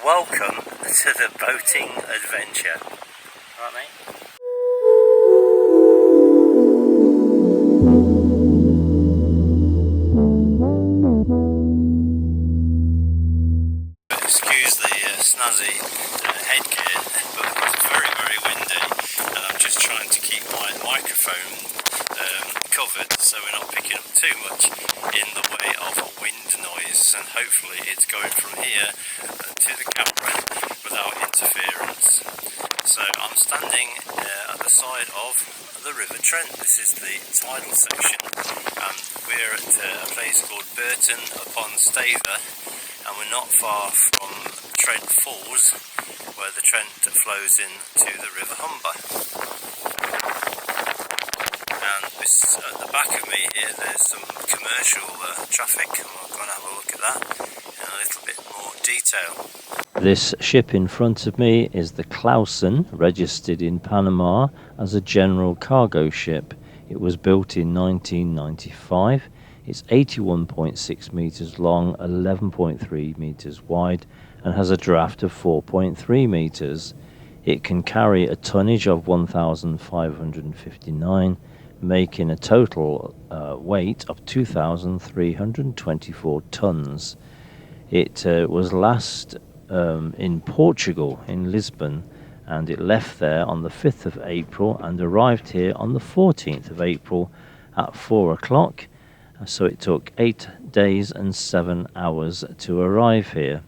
Welcome to the boating adventure. Right, mate? Excuse the snazzy headgear, but it's very, very windy, and I'm just trying to keep my microphone covered so we're not picking up too much in the way of wind noise, and hopefully it's going from here to the camera without interference. So I'm standing at the side of the River Trent. This is the tidal section, and we're at a place called Burton Upon Stather, and we're not far from Trent Falls, where the Trent flows into the River Humber. And this, at the back of me here, there's some commercial traffic, and we're going to have a look at that in a little bit more detail. This ship in front of me is the Clausson, registered in Panama as a general cargo ship. It was built in 1995. It's 81.6 metres long, 11.3 metres wide, and has a draft of 4.3 metres. It can carry a tonnage of 1,559, making a total weight of 2,324 tonnes. It was last in Portugal, in Lisbon, and it left there on the 5th of April and arrived here on the 14th of April at 4 o'clock. So it took 8 days and 7 hours to arrive here,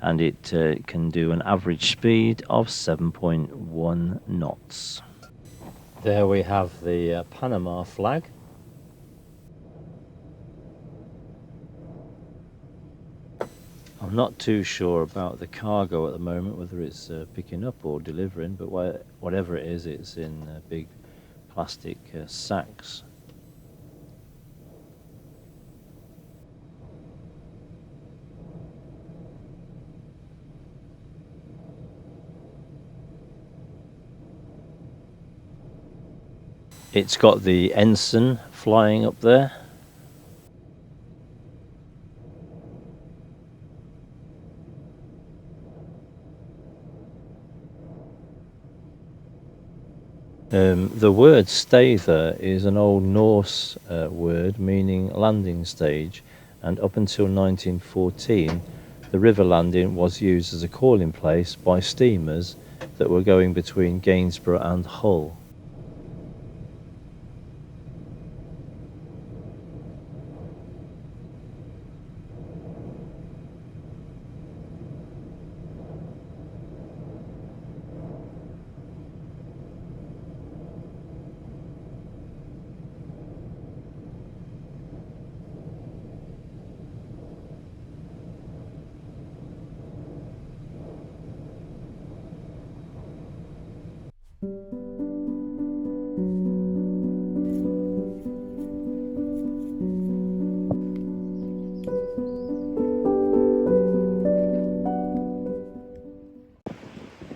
and it can do an average speed of 7.1 knots. There we have the Panama Flag. I'm not too sure about the cargo at the moment, whether it's picking up or delivering, but whatever it is, it's in big plastic sacks. It's got the ensign flying up there. The word Stather is an Old Norse word meaning landing stage, and up until 1914 the river landing was used as a calling place by steamers that were going between Gainsborough and Hull.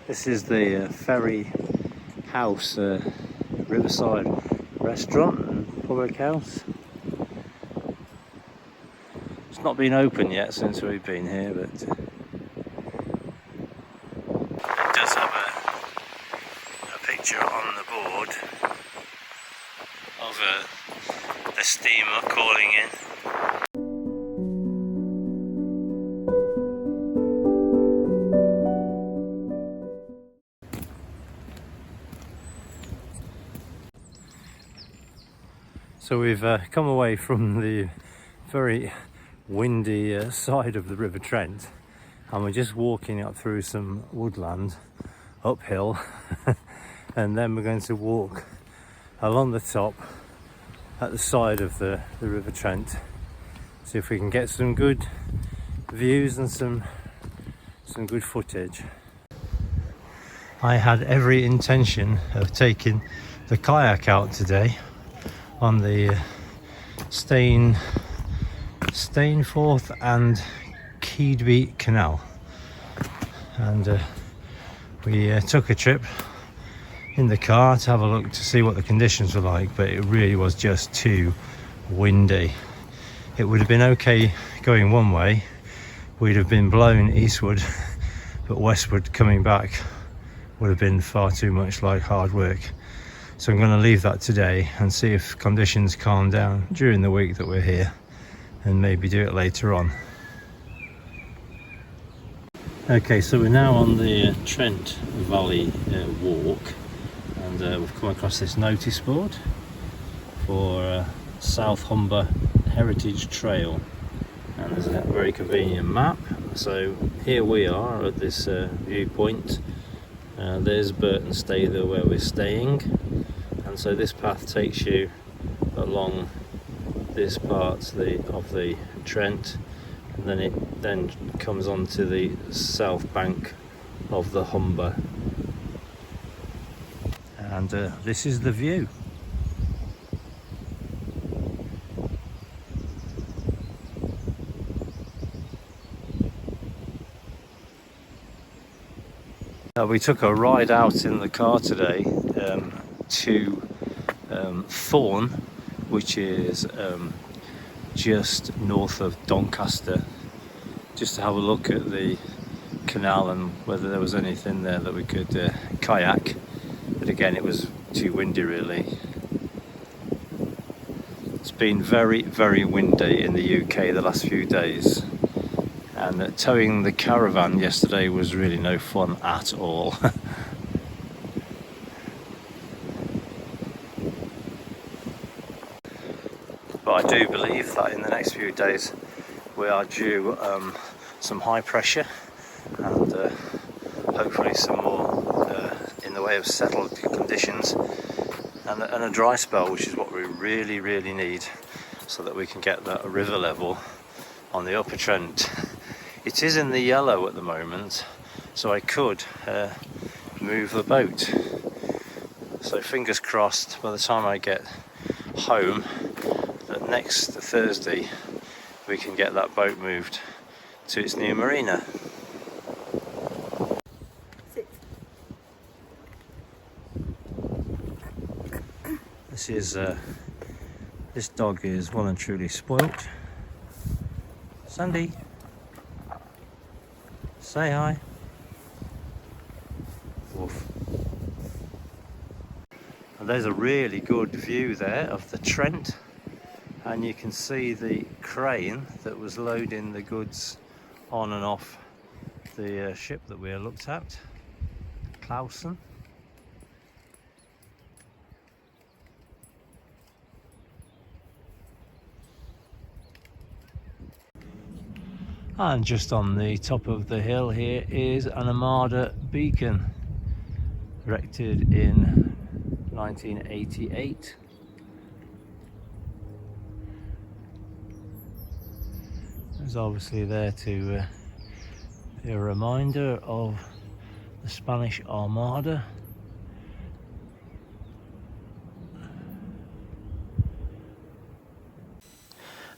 This is the Ferry House riverside restaurant and public house. It's not been open yet since we've been here, but it does have a picture on the board of a steamer calling in. So we've come away from the very windy side of the River Trent, and we're just walking up through some woodland uphill and then we're going to walk along the top at the side of the River Trent, see if we can get some good views and some good footage. I had every intention of taking the kayak out today on the Stainforth and Keedby Canal, and we took a trip in the car to have a look to see what the conditions were like, but it really was just too windy. It would have been okay going one way, we'd have been blown eastward but westward coming back would have been far too much like hard work. So I'm going to leave that today and see if conditions calm down during the week that we're here, and maybe do it later on. Okay, so we're now on the Trent Valley Walk, and we've come across this notice board for South Humber Heritage Trail, and there's a very convenient map. So here we are at this viewpoint. There's Burton Stather where we're staying, and so this path takes you along this part of the Trent, and then it then comes onto the south bank of the Humber, and this is the view. We took a ride out in the car today to Thorn, which is just north of Doncaster, just to have a look at the canal and whether there was anything there that we could kayak, but again it was too windy really. It's been very, very windy in the UK the last few days, and towing the caravan yesterday was really no fun at all. But I do believe that in the next few days we are due some high pressure, and hopefully some more in the way of settled conditions, and a dry spell, which is what we really, really need, so that we can get that river level on the upper Trent. It is in the yellow at the moment, so I could move the boat. So fingers crossed, by the time I get home, that next Thursday we can get that boat moved to its new marina. This dog is well and truly spoilt. Sandy, say hi. Woof. And there's a really good view there of the Trent, and you can see the crane that was loading the goods on and off the ship that we looked at, Clausson. And just on the top of the hill here is an Amada Beacon, erected in 1988. It's obviously there to be a reminder of the Spanish Armada.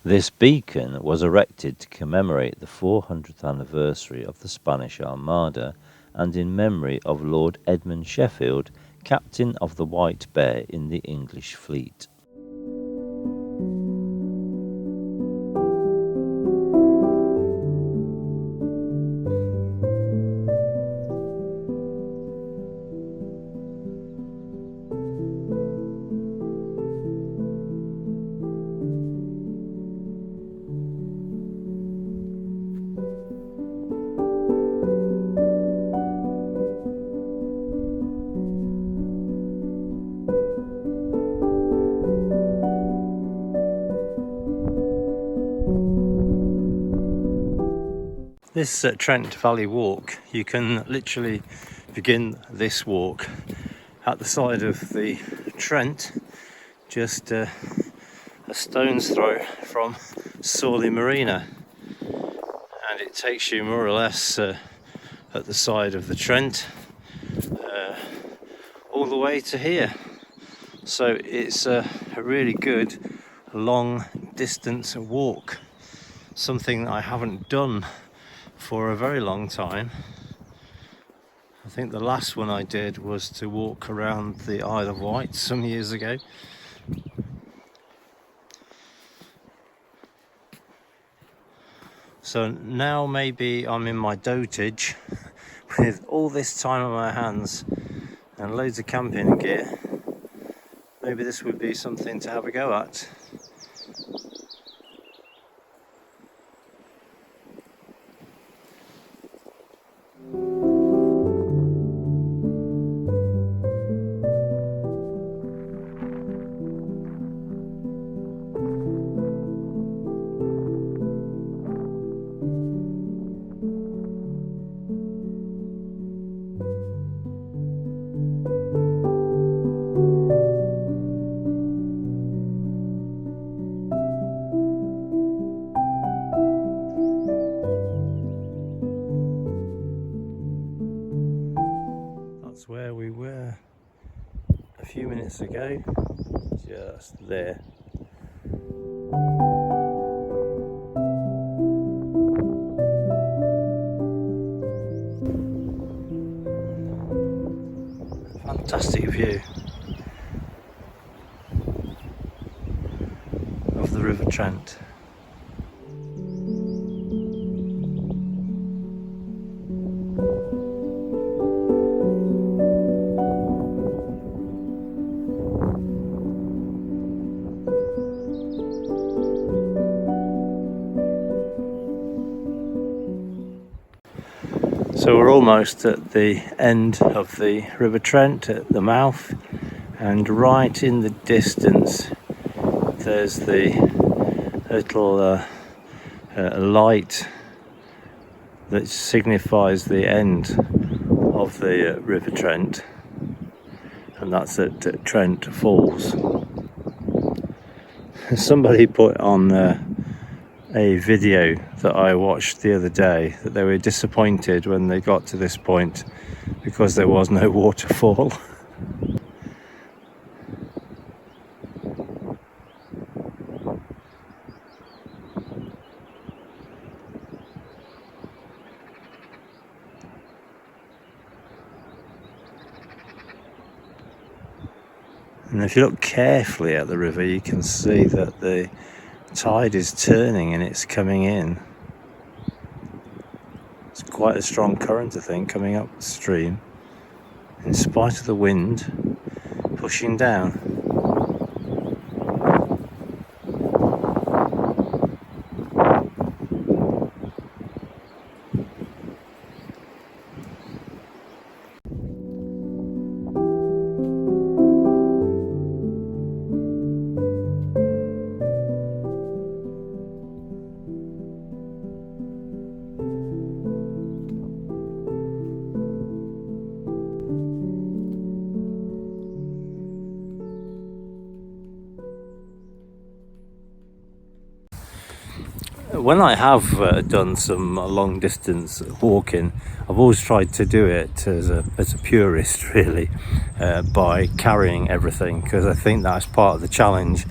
This beacon was erected to commemorate the 400th anniversary of the Spanish Armada and in memory of Lord Edmund Sheffield, captain of the White Bear in the English fleet. This Trent Valley Walk, you can literally begin this walk at the side of the Trent, just a stone's throw from Sawley Marina, and it takes you more or less at the side of the Trent all the way to here. So it's a really good long distance walk, something that I haven't done for a very long time. I think the last one I did was to walk around the Isle of Wight some years ago. So now maybe I'm in my dotage, with all this time on my hands and loads of camping gear, maybe this would be something to have a go at. That's where we were a few minutes ago, just there. Fantastic view of the River Trent. So we're almost at the end of the River Trent, at the mouth, and right in the distance there's the little light that signifies the end of the River Trent, and that's at Trent Falls. Somebody put on a video that I watched the other day that they were disappointed when they got to this point because there was no waterfall. And if you look carefully at the river, you can see that the tide is turning and it's coming in. It's quite a strong current, I think, coming upstream, in spite of the wind pushing down. When I have done some long distance walking, I've always tried to do it as a purist, really, by carrying everything, because I think that's part of the challenge.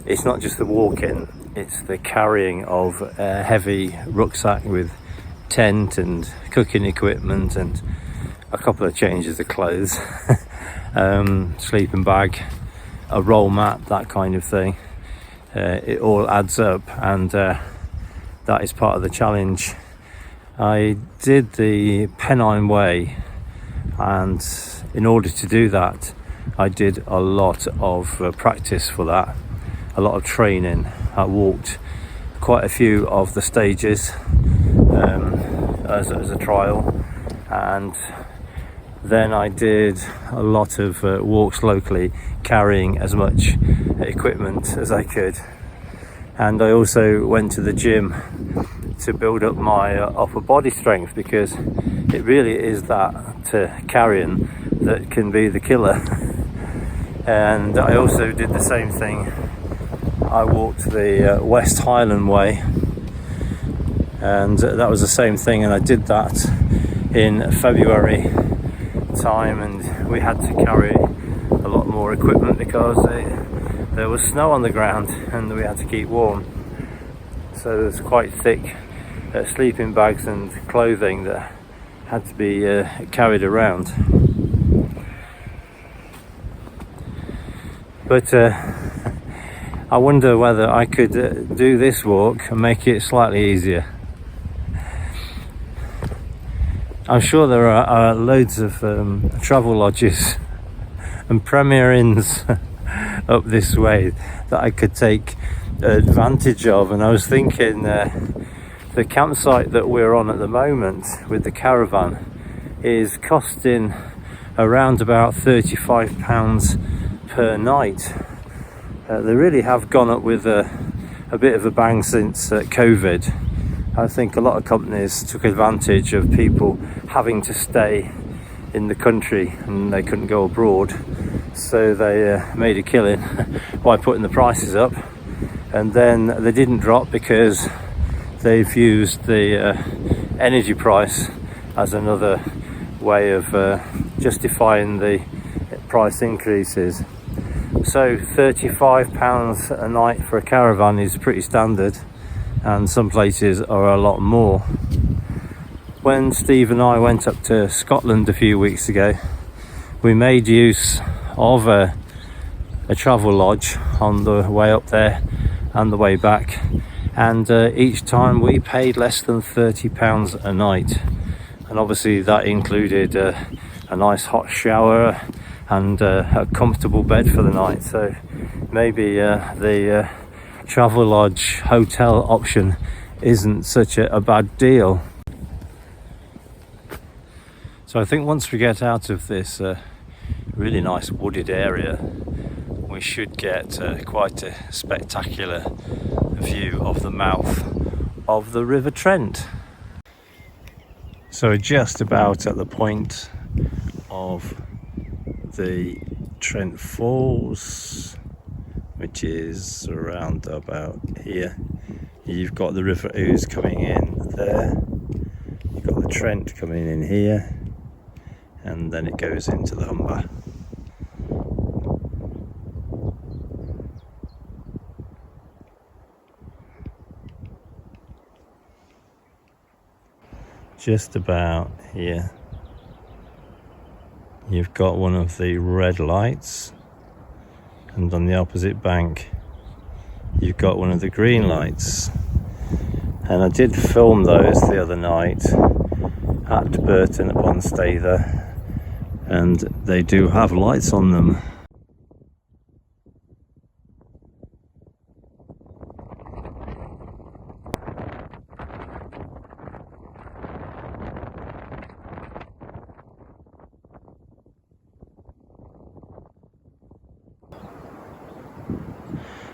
It's not just the walking, it's the carrying of a heavy rucksack with tent and cooking equipment and a couple of changes of clothes, sleeping bag, a roll mat, that kind of thing. It all adds up, and that is part of the challenge. I did the Pennine Way, and in order to do that I did a lot of practice for that, a lot of training. I walked quite a few of the stages as a trial, and then I did a lot of walks locally, carrying as much equipment as I could. And I also went to the gym to build up my upper body strength, because it really is that carrying that can be the killer. And I also did the same thing. I walked the West Highland Way, and that was the same thing, and I did that in February time, and we had to carry a lot more equipment because there was snow on the ground and we had to keep warm. So there's quite thick sleeping bags and clothing that had to be carried around. But I wonder whether I could do this walk and make it slightly easier. I'm sure there are loads of travel lodges and Premier Inns up this way that I could take advantage of. And I was thinking the campsite that we're on at the moment with the caravan is costing around about £35 per night. They really have gone up with a bit of a bang since COVID. I think a lot of companies took advantage of people having to stay in the country and they couldn't go abroad, so they made a killing by putting the prices up, and then they didn't drop because they've used the energy price as another way of justifying the price increases. So £35 a night for a caravan is pretty standard, and some places are a lot more. When Steve and I went up to Scotland a few weeks ago, we made use of a travel lodge on the way up there and the way back, and each time we paid less than £30 a night, and obviously that included a nice hot shower and a comfortable bed for the night. So maybe the travel lodge hotel option isn't such a bad deal. So I think once we get out of this really nice wooded area, we should get quite a spectacular view of the mouth of the River Trent. So we're just about at the point of the Trent Falls, which is around about here. You've got the River Ouse coming in there, you've got the Trent coming in here, and then it goes into the Humber. Just about here you've got one of the red lights, and on the opposite bank you've got one of the green lights. And I did film those the other night at Burton Upon Stather, and they do have lights on them.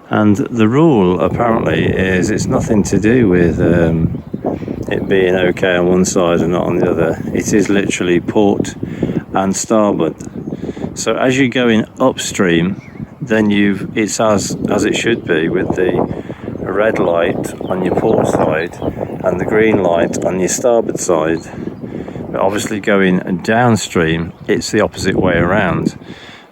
And the rule apparently is it's nothing to do with it being okay on one side and not on the other. It is literally port and starboard. So as you're going upstream, then it's as it should be, with the red light on your port side and the green light on your starboard side. But obviously going downstream, it's the opposite way around.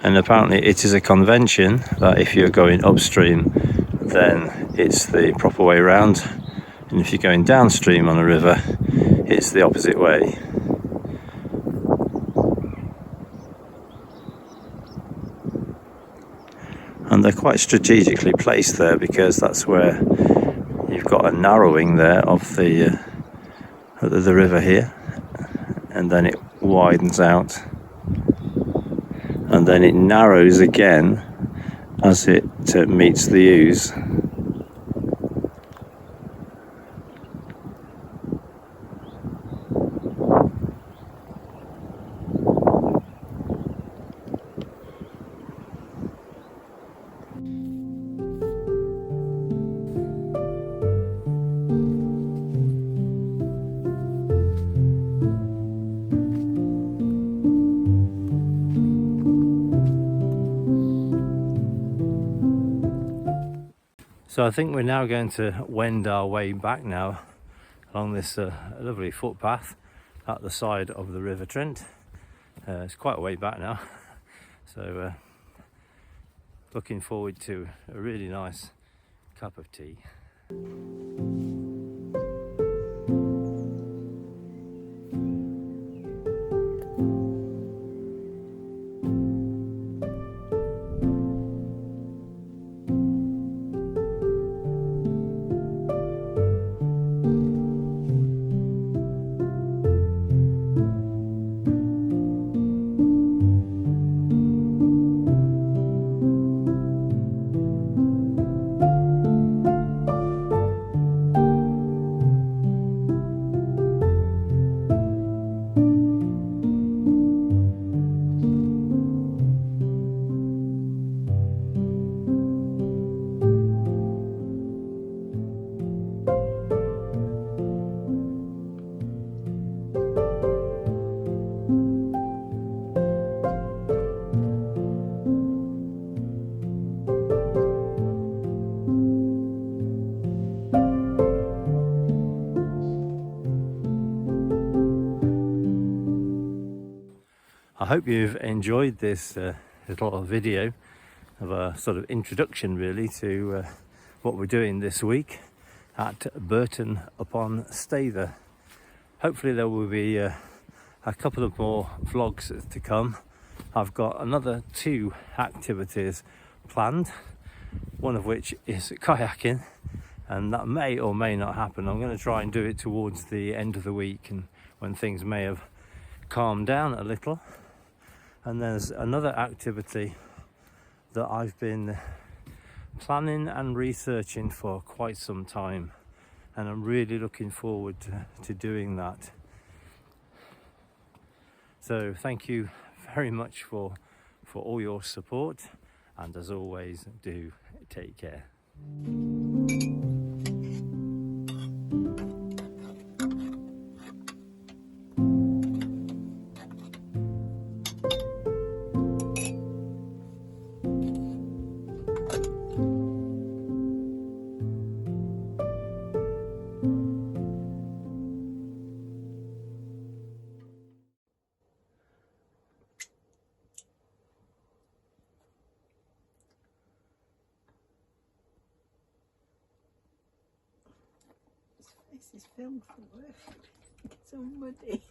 And apparently it is a convention that if you're going upstream, then it's the proper way around, and if you're going downstream on a river, it's the opposite way. And they're quite strategically placed there, because that's where you've got a narrowing there of the river here, and then it widens out, and then it narrows again as it meets the Ouse. So I think we're now going to wend our way back now along this lovely footpath at the side of the River Trent. It's quite a way back now, so looking forward to a really nice cup of tea. I hope you've enjoyed this little video of a sort of introduction really to what we're doing this week at Burton Upon Stather. Hopefully there will be a couple of more vlogs to come. I've got another 2 activities planned, one of which is kayaking, and that may or may not happen. I'm going to try and do it towards the end of the week and when things may have calmed down a little. And there's another activity that I've been planning and researching for quite some time, and I'm really looking forward to doing that. So thank you very much for all your support, and as always, do take care. This is filmed for work. It's all muddy.